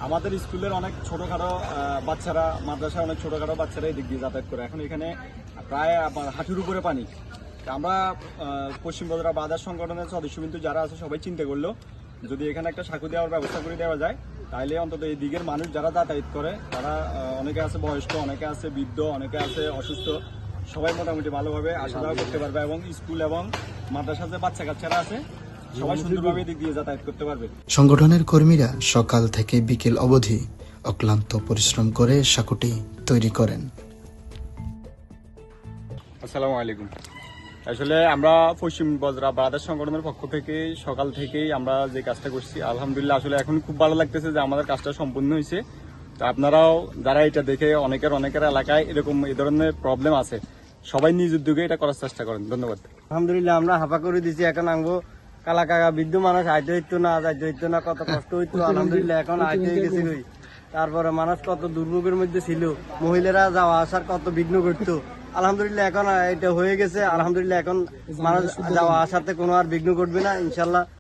আমাদের স্কুলের অনেক ছোটখাটো বাচ্চারা, মাদ্রাসায় অনেক ছোটখাটো বাচ্চারা এই দিক দিয়ে যাতায়াত করে। এখন এখানে প্রায় হাঁটুর উপরে পানি। আমরা পশ্চিম বগুড়া বাজার সংগঠনের সদস্যবিন্দু যারা আছে সবাই চিন্তা করলো যদি এখানে একটা সাঁকো দেওয়ার ব্যবস্থা করে দেওয়া যায়, তাহলে অন্তত এই দিকের মানুষ যারা যাতায়াত করে তারা অনেকে আছে বয়স্ক, অনেকে আছে বৃদ্ধ, অনেকে আছে অসুস্থ, সবাই মোটামুটি ভালোভাবে আসা যাওয়া করতে পারবে এবং স্কুল এবং মাদ্রাসার যে বাচ্চা কাচ্চারা আছে সবাই সুন্দরভাবে দিক দিয়ে যাতায়াত করতে পারবে। সংগঠনের কর্মীরা সকাল থেকে বিকেল অবধি অক্লান্ত পরিশ্রম করে সাঁকোটি তৈরি করেন। আসসালামু আলাইকুম। আসলে আমরা পশ্চিম বজরা বাজার সংগঠনের পক্ষ থেকে সকাল থেকেই আমরা যে কাজটা করছি, আলহামদুলিল্লাহ আসলে এখন খুব ভালো লাগতেছে যে আমাদের কাজটা সম্পূর্ণ হয়েছে। তো আপনারাও যারা এটা দেখে অনেকের এলাকায় এরকম এই ধরনের প্রবলেম আছে, সবাই নিজ উদ্যোগে এটা করার চেষ্টা করেন। ধন্যবাদ। আলহামদুলিল্লাহ আমরা হাফা করে দিছি, এখন আঙ্গো কালা কাকা বৃদ্ধ মানুষ আইতে হইতো না, যাইতে হইতো না, কত কষ্ট হইতো। আলহামদুলিল্লাহ এখন আইতে হয়ে গেছে। তারপরে মানুষ কত দুর্ভোগের মধ্যে ছিল, মহিলারা যাওয়া আসার কত বিঘ্ন করতো। আলহামদুলিল্লাহ এখন এটা হয়ে গেছে। আলহামদুলিল্লাহ এখন মানুষ যাওয়া আসাতে কোনো আর বিঘ্ন ঘটবে না ইনশাল্লাহ।